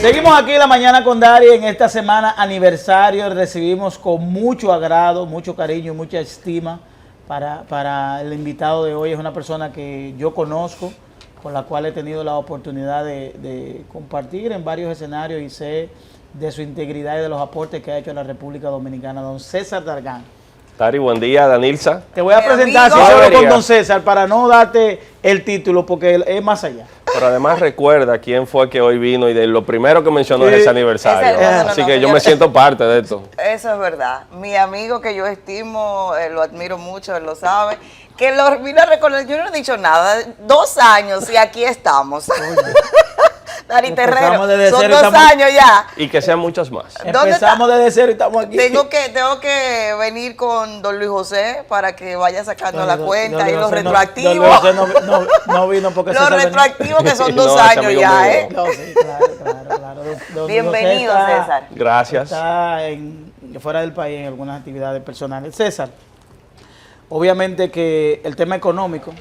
Seguimos aquí en la mañana con Dari en esta semana aniversario. Recibimos con mucho agrado, mucho cariño y mucha estima para el invitado de hoy. Es una persona que yo conozco, con la cual he tenido la oportunidad de compartir en varios escenarios y sé de su integridad y de los aportes que ha hecho en la República Dominicana, don César Dargan. Dari, buen día, Danilza. Te voy a presentar así solo con don César para no darte el título porque es más allá. Pero además recuerda quién fue que hoy vino y de lo primero que mencionó es ese aniversario. Así que yo me siento parte de esto. Eso es verdad. Mi amigo que yo estimo, lo admiro mucho, él lo sabe, que lo vino a recordar. Yo no he dicho nada, 2 años y aquí estamos. Dari Terrero, son 2 años ya. Y que sean muchos más. Empezamos desde cero y estamos aquí. Tengo que venir con don Luis José para que vaya sacando la cuenta y los retroactivos. No vino porque los retroactivos que son 2 años ya, ¿eh? No, sí, claro. Bienvenido, César. Gracias. Está fuera del país en algunas actividades personales. César, obviamente que el tema económico,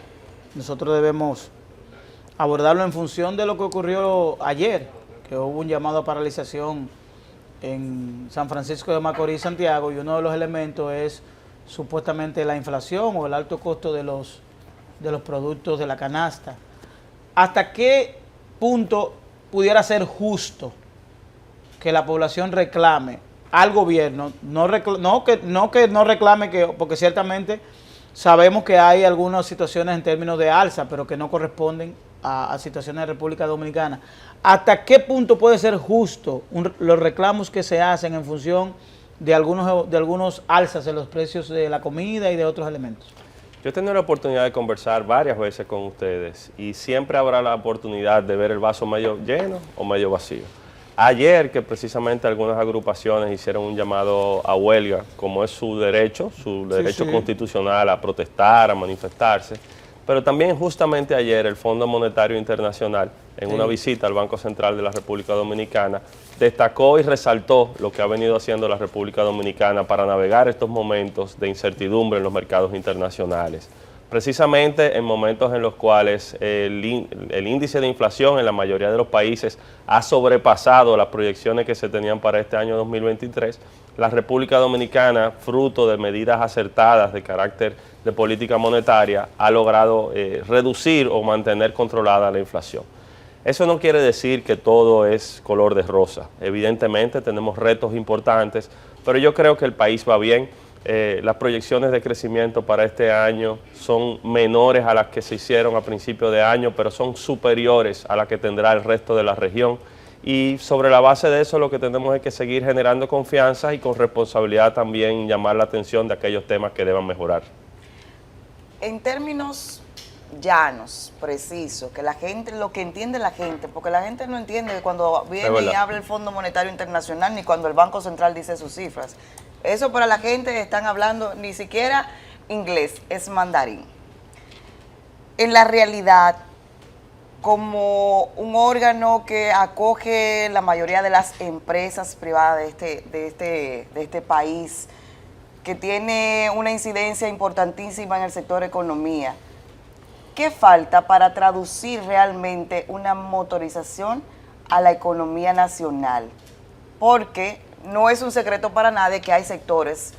nosotros debemos abordarlo en función de lo que ocurrió ayer, que hubo un llamado a paralización en San Francisco de Macorís, Santiago, y uno de los elementos es supuestamente la inflación o el alto costo de los productos de la canasta. ¿Hasta qué punto pudiera ser justo que la población reclame al gobierno? No que no reclame, porque ciertamente sabemos que hay algunas situaciones en términos de alza, pero que no corresponden a situaciones de República Dominicana. ¿Hasta qué punto puede ser justo los reclamos que se hacen en función de algunos alzas en los precios de la comida y de otros elementos? Yo he tenido la oportunidad de conversar varias veces con ustedes y siempre habrá la oportunidad de ver el vaso medio lleno o medio vacío. Ayer, que precisamente algunas agrupaciones hicieron un llamado a huelga, como es su derecho constitucional a protestar, a manifestarse, pero también justamente ayer el Fondo Monetario Internacional, en una visita al Banco Central de la República Dominicana, destacó y resaltó lo que ha venido haciendo la República Dominicana para navegar estos momentos de incertidumbre en los mercados internacionales. Precisamente en momentos en los cuales el índice de inflación en la mayoría de los países ha sobrepasado las proyecciones que se tenían para este año 2023, la República Dominicana, fruto de medidas acertadas de carácter de política monetaria, ha logrado reducir o mantener controlada la inflación. Eso no quiere decir que todo es color de rosa. Evidentemente tenemos retos importantes, pero yo creo que el país va bien. Las proyecciones de crecimiento para este año son menores a las que se hicieron a principio de año, pero son superiores a las que tendrá el resto de la región. Y sobre la base de eso lo que tenemos es que seguir generando confianza y con responsabilidad también llamar la atención de aquellos temas que deban mejorar. En términos llanos, precisos, que la gente, lo que entiende la gente, porque la gente no entiende cuando viene y habla el Fondo Monetario Internacional ni cuando el Banco Central dice sus cifras. Eso para la gente están hablando ni siquiera inglés, es mandarín. En la realidad, como un órgano que acoge la mayoría de las empresas privadas de este país, que tiene una incidencia importantísima en el sector economía, ¿qué falta para traducir realmente una motorización a la economía nacional? Porque no es un secreto para nadie que hay sectores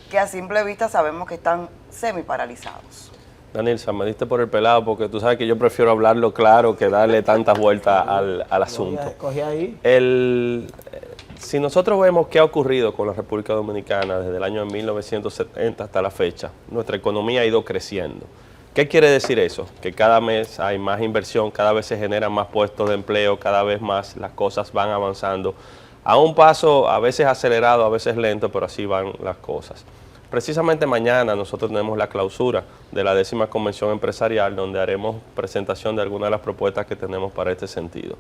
que a simple vista sabemos que están semi-paralizados. Danilza, me diste por el pelado porque tú sabes que yo prefiero hablarlo claro que darle tantas vueltas al asunto. Cogí ahí. Si nosotros vemos qué ha ocurrido con la República Dominicana desde el año 1970 hasta la fecha, nuestra economía ha ido creciendo. ¿Qué quiere decir eso? Que cada mes hay más inversión, cada vez se generan más puestos de empleo, cada vez más las cosas van avanzando a un paso a veces acelerado, a veces lento, pero así van las cosas. Precisamente mañana nosotros tenemos la clausura de la 10ª Convención Empresarial, donde haremos presentación de algunas de las propuestas que tenemos para este sentido.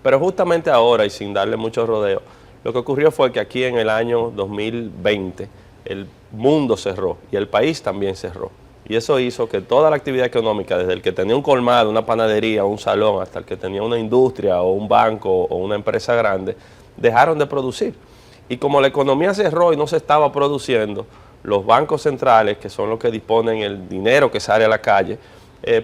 Pero justamente ahora, y sin darle mucho rodeo, lo que ocurrió fue que aquí en el año 2020 el mundo cerró y el país también cerró. Y eso hizo que toda la actividad económica, desde el que tenía un colmado, una panadería, un salón, hasta el que tenía una industria o un banco o una empresa grande, dejaron de producir. Y como la economía cerró y no se estaba produciendo, los bancos centrales, que son los que disponen el dinero que sale a la calle,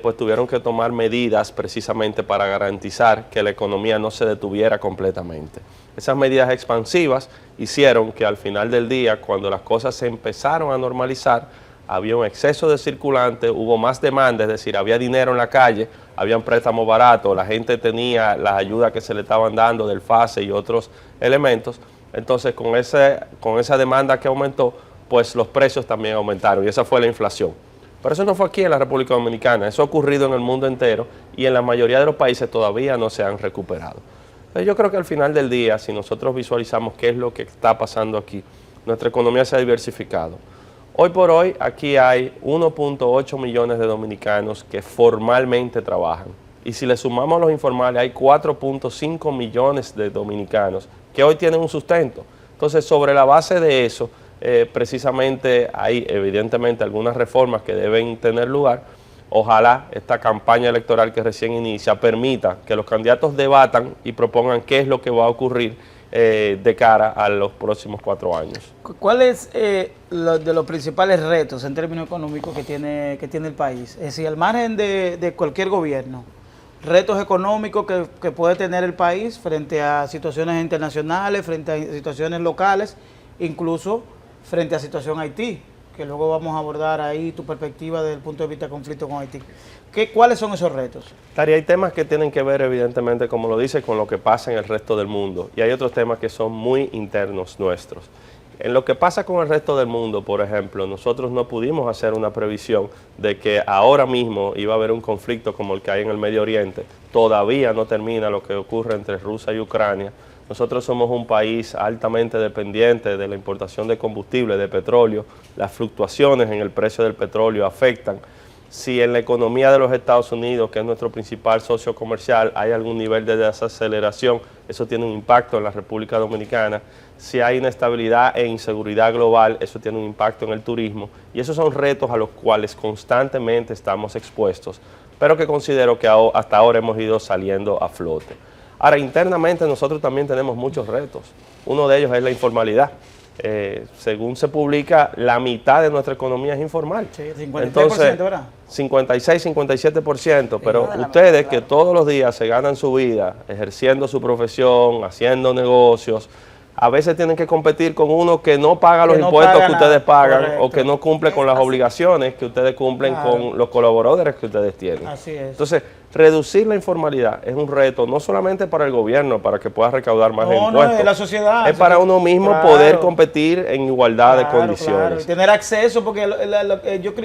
pues tuvieron que tomar medidas precisamente para garantizar que la economía no se detuviera completamente. Esas medidas expansivas hicieron que al final del día, cuando las cosas se empezaron a normalizar, había un exceso de circulante, hubo más demanda, es decir, había dinero en la calle, habían préstamos baratos, la gente tenía las ayudas que se le estaban dando del FASE y otros elementos. Entonces, con esa demanda que aumentó, pues los precios también aumentaron y esa fue la inflación. Pero eso no fue aquí en la República Dominicana, eso ha ocurrido en el mundo entero y en la mayoría de los países todavía no se han recuperado. Entonces, yo creo que al final del día, si nosotros visualizamos qué es lo que está pasando aquí, nuestra economía se ha diversificado. Hoy por hoy, aquí hay 1.8 millones de dominicanos que formalmente trabajan. Y si le sumamos a los informales, hay 4.5 millones de dominicanos que hoy tienen un sustento. Entonces, sobre la base de eso, precisamente hay evidentemente algunas reformas que deben tener lugar. Ojalá esta campaña electoral que recién inicia permita que los candidatos debatan y propongan qué es lo que va a ocurrir de cara a los próximos 4 años. ¿Cuál es de los principales retos en términos económicos que tiene el país? Es decir, al margen de cualquier gobierno, retos económicos que puede tener el país frente a situaciones internacionales, frente a situaciones locales, incluso frente a situación Haití, que luego vamos a abordar ahí tu perspectiva desde el punto de vista del conflicto con Haití. ¿Cuáles son esos retos? Tari, hay temas que tienen que ver evidentemente, como lo dice, con lo que pasa en el resto del mundo y hay otros temas que son muy internos nuestros. En lo que pasa con el resto del mundo, por ejemplo, nosotros no pudimos hacer una previsión de que ahora mismo iba a haber un conflicto como el que hay en el Medio Oriente. Todavía no termina lo que ocurre entre Rusia y Ucrania. Nosotros somos un país altamente dependiente de la importación de combustible, de petróleo. Las fluctuaciones en el precio del petróleo afectan. Si en la economía de los Estados Unidos, que es nuestro principal socio comercial, hay algún nivel de desaceleración, eso tiene un impacto en la República Dominicana. Si hay inestabilidad e inseguridad global, eso tiene un impacto en el turismo. Y esos son retos a los cuales constantemente estamos expuestos, pero que considero que hasta ahora hemos ido saliendo a flote. Ahora, internamente nosotros también tenemos muchos retos. Uno de ellos es la informalidad. Según se publica, la mitad de nuestra economía es informal. Sí, 53%, entonces, ¿verdad? 56, 57%, pero ustedes que todos los días se ganan su vida ejerciendo su profesión, haciendo negocios, a veces tienen que competir con uno que no paga los impuestos que ustedes pagan, correcto, o que no cumple con las obligaciones que ustedes cumplen con los colaboradores que ustedes tienen. Así es. Entonces, reducir la informalidad es un reto no solamente para el gobierno, para que pueda recaudar más impuestos. No, es la sociedad. Es para uno mismo poder competir en igualdad de condiciones. Claro. Y tener acceso, porque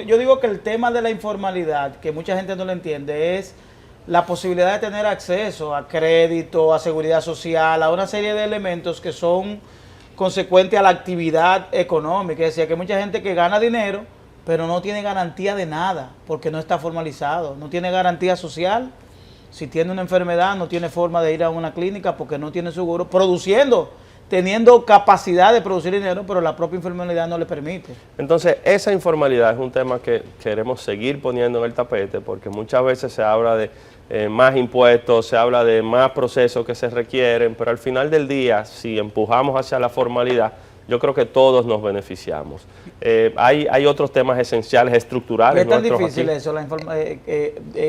yo digo que el tema de la informalidad, que mucha gente no lo entiende, es la posibilidad de tener acceso a crédito, a seguridad social, a una serie de elementos que son consecuentes a la actividad económica. Es decir, que hay mucha gente que gana dinero, pero no tiene garantía de nada, porque no está formalizado, no tiene garantía social. Si tiene una enfermedad, no tiene forma de ir a una clínica porque no tiene seguro, teniendo capacidad de producir dinero, pero la propia informalidad no le permite. Entonces, esa informalidad es un tema que queremos seguir poniendo en el tapete, porque muchas veces se habla de más impuestos, se habla de más procesos que se requieren, pero al final del día, si empujamos hacia la formalidad, yo creo que todos nos beneficiamos. Hay otros temas esenciales, estructurales. ¿Es tan difícil eso,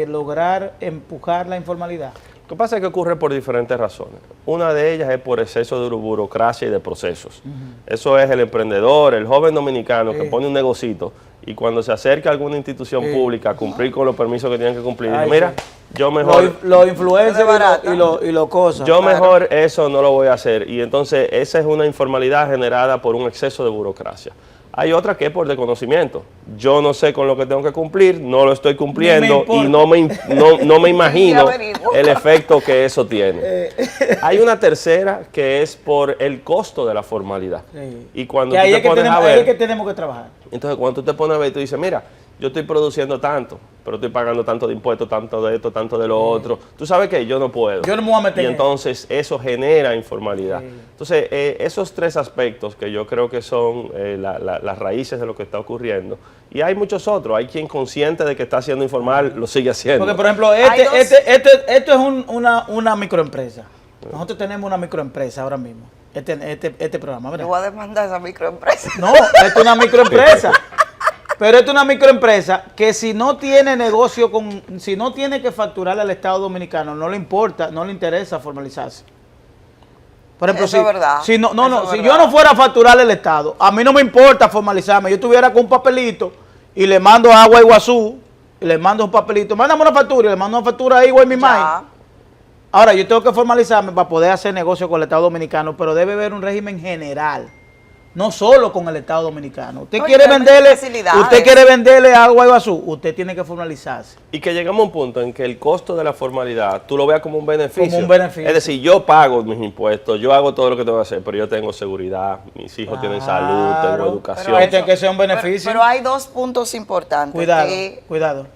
lograr empujar la informalidad? Lo que pasa es que ocurre por diferentes razones. Una de ellas es por exceso de burocracia y de procesos. Eso es el emprendedor, el joven dominicano que pone un negocito y cuando se acerca a alguna institución pública a cumplir con los permisos que tienen que cumplir, mira, yo mejor... Los influencers y lo cosas. Yo mejor eso no lo voy a hacer. Y entonces esa es una informalidad generada por un exceso de burocracia. Hay otra que es por desconocimiento. Yo no sé con lo que tengo que cumplir, no lo estoy cumpliendo y no me imagino el efecto que eso tiene. Hay una tercera que es por el costo de la formalidad. Sí. Y cuando que tú te pones a ver... Ahí es que tenemos que trabajar. Entonces, cuando tú te pones a ver, tú dices, mira, yo estoy produciendo tanto, pero estoy pagando tanto de impuestos, tanto de esto, tanto de lo otro. Tú sabes que yo no puedo. Yo no me voy a meter. Y entonces eso genera informalidad. Sí. Entonces, esos tres aspectos que yo creo que son las raíces de lo que está ocurriendo. Y hay muchos otros. Hay quien consciente de que está haciendo informal, lo sigue haciendo. Porque, por ejemplo, esto es una microempresa. Nosotros tenemos una microempresa ahora mismo. Este programa, ¿verdad? Yo voy a demandar a esa microempresa. No, esto es una microempresa. Pero esto es una microempresa que si no tiene negocio si no tiene que facturar al Estado Dominicano, no le importa, no le interesa formalizarse. Por ejemplo, Eso es verdad. si no, Eso es si verdad. yo no fuera a facturar al Estado, a mí no me importa formalizarme. Yo estuviera con un papelito y le mando a Agua Iguazú, y le mando un papelito, mándame una factura, y le mando una factura a Iguay Mi Ya. Ahora, yo tengo que formalizarme para poder hacer negocio con el Estado Dominicano, pero debe haber un régimen general, no solo con el Estado Dominicano. Usted No, y quiere realmente venderle, facilidades. usted quiere venderle agua a Iguazú, usted tiene que formalizarse. Y que llegamos a un punto en que el costo de la formalidad tú lo veas como un beneficio. Como un beneficio. Es decir, yo pago mis impuestos, yo hago todo lo que tengo que hacer, pero yo tengo seguridad, mis hijos tienen salud, tengo Claro. educación. Pero tiene que ser un beneficio. Pero hay dos puntos importantes. Cuidado, que, cuidado.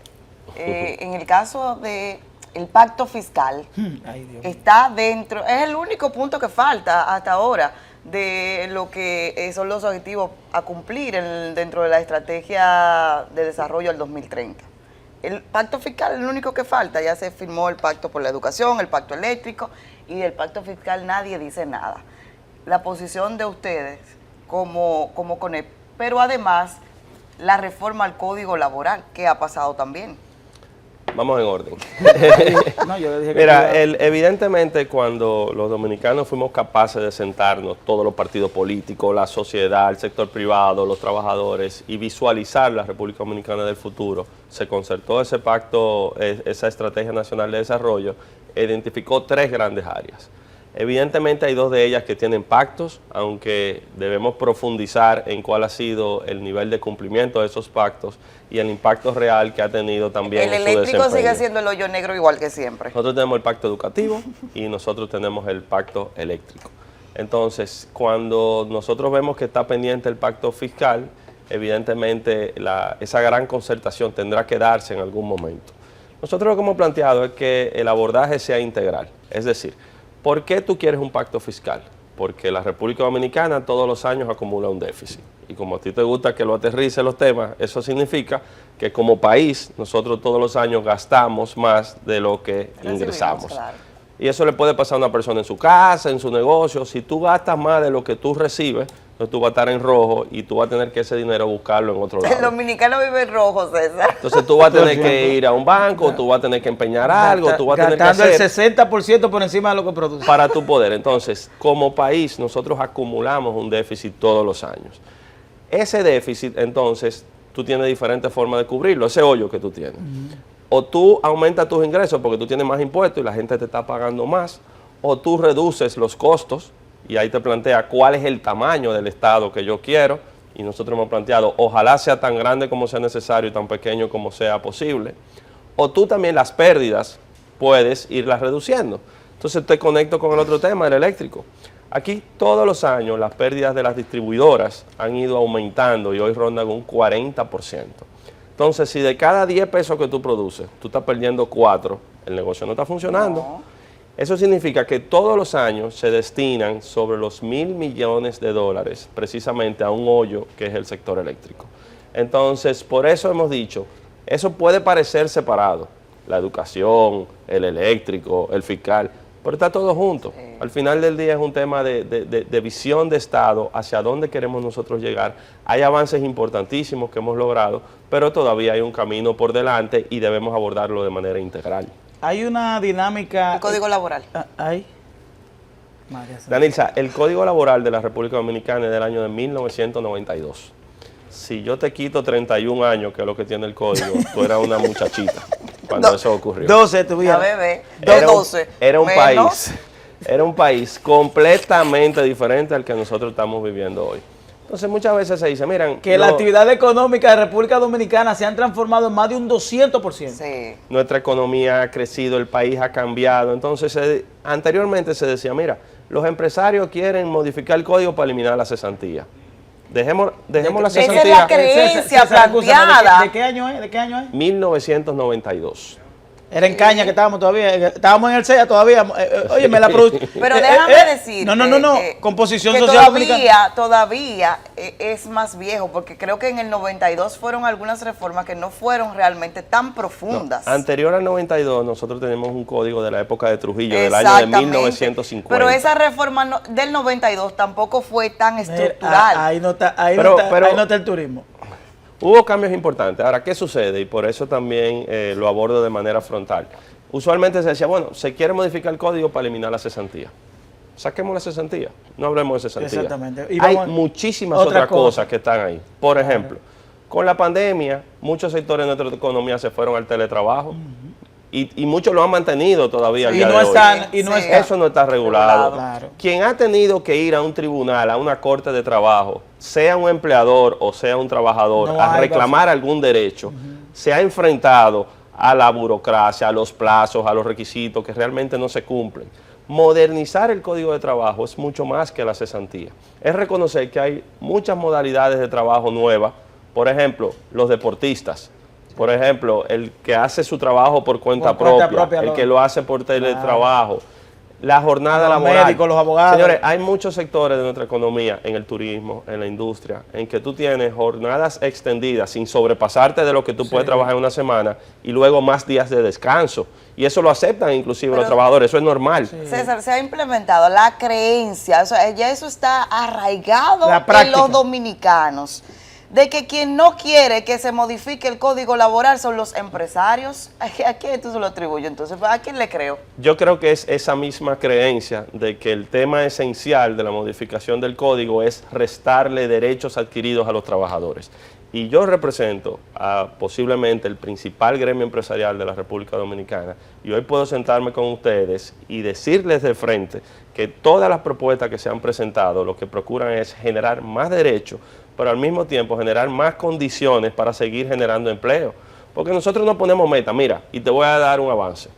en el caso de el pacto fiscal, Ay, Dios mío. está dentro, es el único punto que falta hasta ahora de lo que son los objetivos a cumplir dentro de la estrategia de desarrollo al 2030. El pacto fiscal es lo único que falta, ya se firmó el pacto por la educación, el pacto eléctrico, y del pacto fiscal nadie dice nada. La posición de ustedes como CONEP, pero además la reforma al Código Laboral, que ha pasado también. Vamos en orden. No, yo le dije que Mira, cuidado. evidentemente cuando los dominicanos fuimos capaces de sentarnos, todos los partidos políticos, la sociedad, el sector privado, los trabajadores, y visualizar la República Dominicana del futuro, se concertó ese pacto, esa Estrategia Nacional de Desarrollo, e identificó 3 grandes áreas. Evidentemente hay 2 de ellas que tienen pactos, aunque debemos profundizar en cuál ha sido el nivel de cumplimiento de esos pactos y el impacto real que ha tenido también El en su eléctrico sigue desempeño. siendo el hoyo negro igual que siempre. Nosotros tenemos el pacto educativo y nosotros tenemos el pacto eléctrico. Entonces, cuando nosotros vemos que está pendiente el pacto fiscal, evidentemente esa gran concertación tendrá que darse en algún momento. Nosotros lo que hemos planteado es que el abordaje sea integral. Es decir, ¿por qué tú quieres un pacto fiscal? Porque la República Dominicana todos los años acumula un déficit. Y como a ti te gusta que lo aterrice los temas, eso significa que como país nosotros todos los años gastamos más de lo que ingresamos. Claro. Y eso le puede pasar a una persona en su casa, en su negocio. Si tú gastas más de lo que tú recibes, entonces tú vas a estar en rojo y tú vas a tener que ese dinero buscarlo en otro El lado. dominicano vive en rojo, César. Entonces tú vas a tener que ir a un banco, tú vas a tener que empeñar algo, tú vas a tener que Gastando hacer el 60% por encima de lo que produce. para tu poder. Entonces, como país, nosotros acumulamos un déficit todos los años. Ese déficit, entonces, tú tienes diferentes formas de cubrirlo, ese hoyo que tú tienes. O tú aumentas tus ingresos porque tú tienes más impuestos y la gente te está pagando más, o tú reduces los costos y ahí te plantea cuál es el tamaño del Estado que yo quiero, y nosotros hemos planteado, ojalá sea tan grande como sea necesario y tan pequeño como sea posible, o tú también las pérdidas puedes irlas reduciendo. Entonces te conecto con el otro tema, el eléctrico. Aquí todos los años las pérdidas de las distribuidoras han ido aumentando y hoy rondan un 40%. Entonces, si de cada 10 pesos que tú produces, tú estás perdiendo 4, el negocio no está funcionando. No. Eso significa que todos los años se destinan sobre los $1.000 millones precisamente a un hoyo que es el sector eléctrico. Entonces, por eso hemos dicho, eso puede parecer separado, la educación, el eléctrico, el fiscal, pero está todo junto. Sí. Al final del día es un tema de visión de Estado, hacia dónde queremos nosotros llegar. Hay avances importantísimos que hemos logrado, pero todavía hay un camino por delante y debemos abordarlo de manera integral. Hay una dinámica... El Código Laboral. Hay. María Santa. Danilza, el Código Laboral de la República Dominicana es del año de 1992. Si yo te quito 31 años, que es lo que tiene el código, tú eras una muchachita cuando eso ocurrió. 12 tuviera. La bebé. Era un- 212. Era un Menos. país, era un país completamente diferente al que nosotros estamos viviendo hoy. Entonces muchas veces se dice, miren, Que la actividad económica de República Dominicana se han transformado en más de un 200%. Sí. nuestra economía ha crecido, el país ha cambiado. Entonces, anteriormente se decía, mira, los empresarios quieren modificar el código para eliminar la cesantía. Dejemos la Esa es la cesantía. creencia César, escúchame, planteada. ¿De qué año es? ¿De qué año es? 1992. Era en caña que estábamos todavía, estábamos en el CEA todavía. Oye, me la produce. Pero déjame decir. No. Composición que social dominicana. todavía es más viejo, porque creo que en el 92 fueron algunas reformas que no fueron realmente tan profundas. Anterior al 92, nosotros tenemos un código de la época de Trujillo, del año de Exactamente. 1950. Pero esa reforma del 92 tampoco fue tan Mira, estructural. ahí no está, ahí Pero- no está, pero- ahí no está el turismo. Hubo cambios importantes. Ahora, ¿qué sucede? Y por eso también lo abordo de manera frontal. Usualmente se decía, bueno, se quiere modificar el código para eliminar la cesantía. Saquemos la cesantía, no hablemos de cesantía. Exactamente. Y Hay muchísimas otras cosas que están ahí. Por ejemplo, con la pandemia, muchos sectores de nuestra economía se fueron al teletrabajo. Y muchos lo han mantenido todavía al día de hoy. Eso no está regulado. Claro. Quien ha tenido que ir a un tribunal, a una corte de trabajo, sea un empleador o sea un trabajador, a reclamar algún derecho, se ha enfrentado a la burocracia, a los plazos, a los requisitos que realmente no se cumplen. Modernizar el código de trabajo es mucho más que la cesantía. Es reconocer que hay muchas modalidades de trabajo nuevas. Por ejemplo, los deportistas. Por ejemplo, el que hace su trabajo por cuenta propia, el que lo hace por teletrabajo, la jornada laboral. Los médicos, los abogados. Señores, hay muchos sectores de nuestra economía, en el turismo, en la industria, en que tú tienes jornadas extendidas sin sobrepasarte de lo que tú puedes trabajar en una semana y luego más días de descanso. Y eso lo aceptan inclusive los trabajadores, eso es normal. César, se ha implementado la creencia, o sea, ya eso está arraigado en los dominicanos, de que quien no quiere que se modifique el código laboral son los empresarios. ¿A quién tú se lo atribuyes? Entonces, ¿a quién le creo? Yo creo que es esa misma creencia de que el tema esencial de la modificación del código es restarle derechos adquiridos a los trabajadores. Y yo represento a posiblemente el principal gremio empresarial de la República Dominicana y hoy puedo sentarme con ustedes y decirles de frente que todas las propuestas que se han presentado lo que procuran es generar más derechos, pero al mismo tiempo generar más condiciones para seguir generando empleo. Porque nosotros no ponemos metas, mira, y te voy a dar un avance.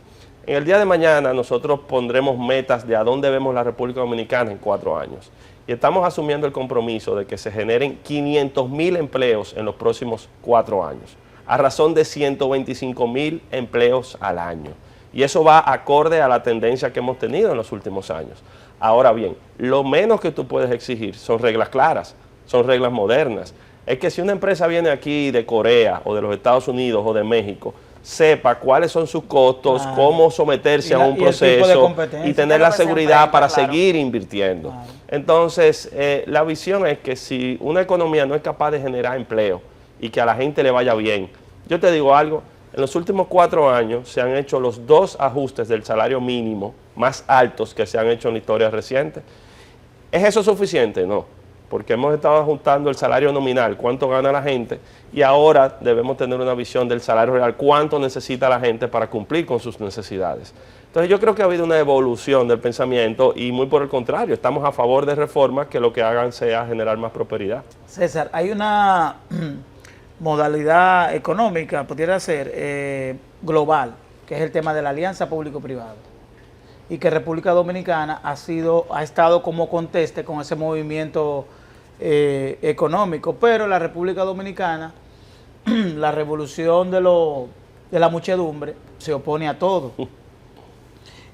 En el día de mañana nosotros pondremos metas de a dónde vemos la República Dominicana en 4 años. Y estamos asumiendo el compromiso de que se generen 500.000 empleos en los próximos 4 años, a razón de 125.000 empleos al año. Y eso va acorde a la tendencia que hemos tenido en los últimos años. Ahora bien, lo menos que tú puedes exigir son reglas claras, son reglas modernas. Es que si una empresa viene aquí de Corea o de los Estados Unidos o de México, sepa cuáles son sus costos, cómo someterse a un proceso y tener la seguridad para seguir invirtiendo. Entonces, la visión es que si una economía no es capaz de generar empleo y que a la gente le vaya bien, yo te digo algo, en los últimos 4 años se han hecho los 2 ajustes del salario mínimo más altos que se han hecho en la historia reciente. ¿Es eso suficiente? No. Porque hemos estado ajustando el salario nominal, cuánto gana la gente, y ahora debemos tener una visión del salario real, cuánto necesita la gente para cumplir con sus necesidades. Entonces yo creo que ha habido una evolución del pensamiento y muy por el contrario, estamos a favor de reformas que lo que hagan sea generar más prosperidad. César, hay una modalidad económica, pudiera ser global, que es el tema de la alianza público-privada. Y que República Dominicana ha estado como conteste con ese movimiento económico, pero la República Dominicana, la revolución de la muchedumbre, se opone a todo.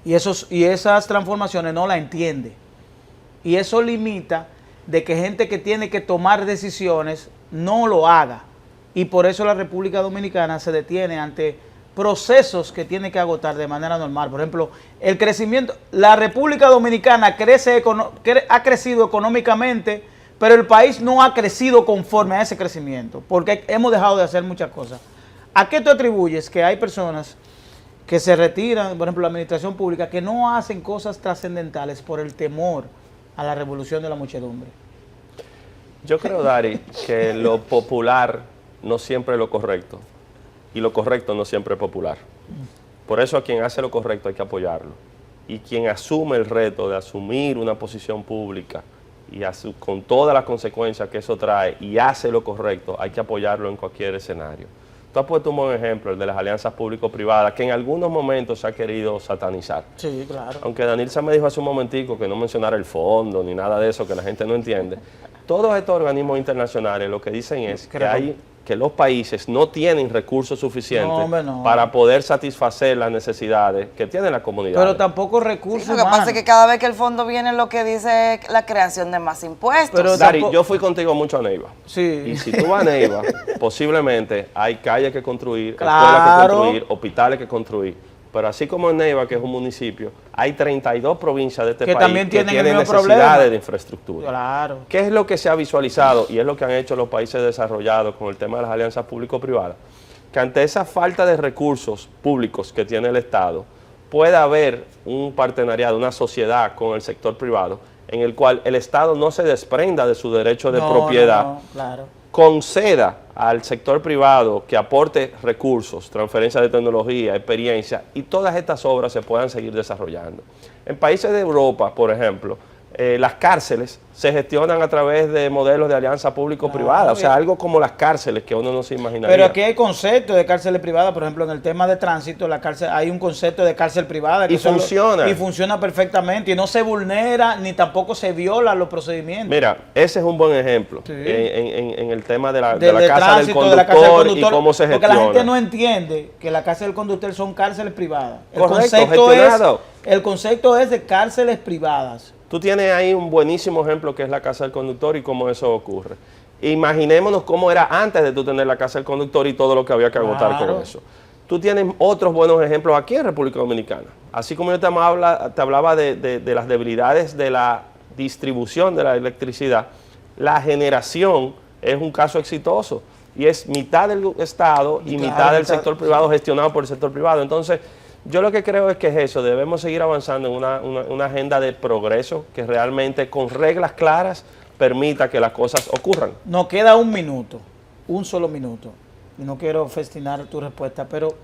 Y esas transformaciones no la entiende. Y eso limita de que gente que tiene que tomar decisiones no lo haga. Y por eso la República Dominicana se detiene ante procesos que tiene que agotar de manera normal. Por ejemplo, el crecimiento, la República Dominicana ha crecido económicamente, pero el país no ha crecido conforme a ese crecimiento, porque hemos dejado de hacer muchas cosas. ¿A qué tú atribuyes que hay personas que se retiran, por ejemplo, la administración pública, que no hacen cosas trascendentales por el temor a la revolución de la muchedumbre? Yo creo, Dari, que lo popular no siempre es lo correcto. Y lo correcto no siempre es popular. Por eso a quien hace lo correcto hay que apoyarlo. Y quien asume el reto de asumir una posición pública y con todas las consecuencias que eso trae y hace lo correcto, hay que apoyarlo en cualquier escenario. Tú has puesto un buen ejemplo, el de las alianzas público-privadas, que en algunos momentos se ha querido satanizar. Sí, claro. Aunque Danilza me dijo hace un momentico que no mencionara el fondo ni nada de eso, que la gente no entiende. Todos estos organismos internacionales lo que dicen es que los países no tienen recursos suficientes para poder satisfacer las necesidades que tiene la comunidad. Pero tampoco recursos humanos. Lo que pasa es que cada vez que el fondo viene lo que dice es la creación de más impuestos. Pero Dari, yo fui contigo mucho a Neiva. Sí. Y si tú vas a Neiva, posiblemente hay calles que construir, escuelas que construir, hospitales que construir. Pero así como en Neiva, que es un municipio, hay 32 provincias de este Que país también que tienen el tienen mismo necesidades problema. de infraestructura. Claro. ¿Qué es lo que se ha visualizado? Y es lo que han hecho los países desarrollados con el tema de las alianzas público-privadas. Que ante esa falta de recursos públicos que tiene el Estado, pueda haber un partenariado, una sociedad con el sector privado, en el cual el Estado no se desprenda de su derecho de propiedad, claro. conceda al sector privado que aporte recursos, transferencia de tecnología, experiencia, y todas estas obras se puedan seguir desarrollando. En países de Europa, por ejemplo, las cárceles se gestionan a través de modelos de alianza público-privada, o sea, algo como las cárceles que uno no se imaginaría. Pero aquí hay conceptos de cárceles privadas, por ejemplo, en el tema de tránsito, la cárcel, hay un concepto de cárcel privada. Y funciona. Y funciona perfectamente, y no se vulnera, ni tampoco se violan los procedimientos. Mira, ese es un buen ejemplo Sí. en el tema de la de casa del tránsito, de la casa del conductor y cómo se gestiona. Porque la gente no entiende que la casa del conductor son cárceles privadas. Correcto, gestionado. El concepto es de cárceles privadas. Tú tienes ahí un buenísimo ejemplo que es la casa del conductor y cómo eso ocurre. Imaginémonos cómo era antes de tú tener la casa del conductor y todo lo que había que agotar con eso. Tú tienes otros buenos ejemplos aquí en República Dominicana. Así como yo te hablaba de las debilidades de la distribución de la electricidad, la generación es un caso exitoso y es mitad del Estado y mitad del sector privado gestionado por el sector privado. Entonces, yo lo que creo es que es eso, debemos seguir avanzando en una agenda de progreso que realmente con reglas claras permita que las cosas ocurran. Nos queda un minuto, un solo minuto, y no quiero festinar tu respuesta, pero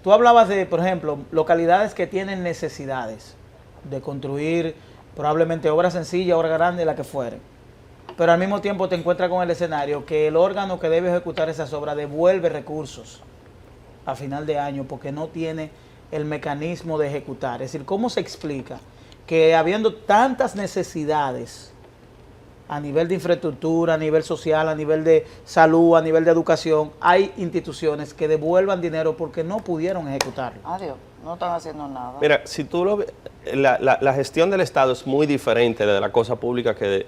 tú hablabas de, por ejemplo, localidades que tienen necesidades de construir probablemente obras sencillas, obras grandes, la que fuere, pero al mismo tiempo te encuentras con el escenario que el órgano que debe ejecutar esas obras devuelve recursos a final de año porque no tiene el mecanismo de ejecutar. Es decir, ¿cómo se explica que habiendo tantas necesidades a nivel de infraestructura, a nivel social, a nivel de salud, a nivel de educación, hay instituciones que devuelvan dinero porque no pudieron ejecutarlo? Adiós, no están haciendo nada. Mira, si tú lo ves, la gestión del Estado es muy diferente de la cosa pública que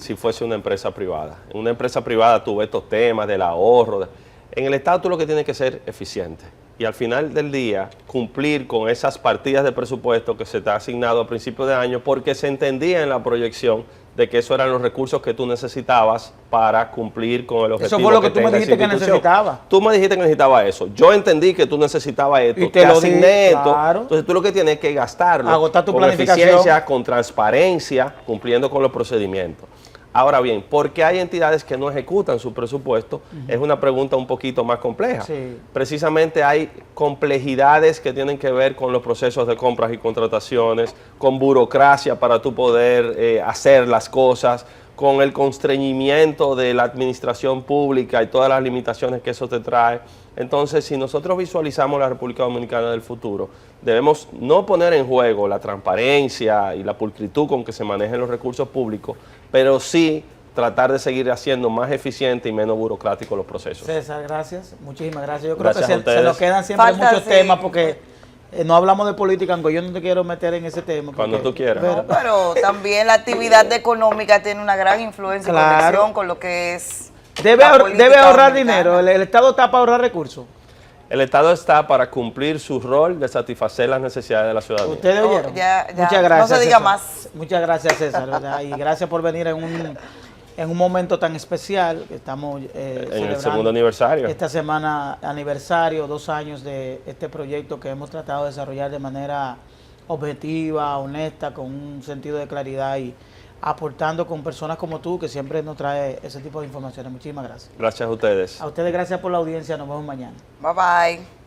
si fuese una empresa privada. En una empresa privada tú ves estos temas del ahorro. En el Estado tú lo que tienes que ser eficiente. Y al final del día, cumplir con esas partidas de presupuesto que se te ha asignado a principio de año, porque se entendía en la proyección de que esos eran los recursos que tú necesitabas para cumplir con el objetivo. Eso fue lo que tú me dijiste que necesitaba. Tú me dijiste que necesitaba eso. Yo entendí que tú necesitabas esto. Y te lo asigné esto. Claro. Entonces tú lo que tienes es que gastarlo. Agotar tu con planificación. eficiencia, con transparencia, cumpliendo con los procedimientos. Ahora bien, ¿por qué hay entidades que no ejecutan su presupuesto? Es una pregunta un poquito más compleja. Sí. Precisamente hay complejidades que tienen que ver con los procesos de compras y contrataciones, con burocracia para tú poder hacer las cosas, con el constreñimiento de la administración pública y todas las limitaciones que eso te trae. Entonces, si nosotros visualizamos la República Dominicana del futuro, debemos no poner en juego la transparencia y la pulcritud con que se manejen los recursos públicos, pero sí tratar de seguir haciendo más eficiente y menos burocrático los procesos. César, gracias. Muchísimas gracias. Yo creo Gracias a que se ustedes. nos quedan siempre Falta, muchos sí. temas porque no hablamos de política, aunque yo no te quiero meter en ese tema. Cuando tú quieras. No, pero también la actividad económica tiene una gran influencia y Claro. conexión con lo que es Debe la política ahorrar dominicana. dinero. El Estado está para ahorrar recursos. El Estado está para cumplir su rol de satisfacer las necesidades de la ciudadanía. ¿Ustedes Oh, oyeron? ya, Muchas gracias. no se diga César. más. Muchas gracias, César, ¿verdad? Y gracias por venir en un momento tan especial que estamos En el celebrando segundo aniversario. esta semana aniversario, 2 años de este proyecto que hemos tratado de desarrollar de manera objetiva, honesta, con un sentido de claridad y aportando con personas como tú que siempre nos trae ese tipo de informaciones. Muchísimas gracias. Gracias a ustedes. A ustedes gracias por la audiencia. Nos vemos mañana. Bye bye.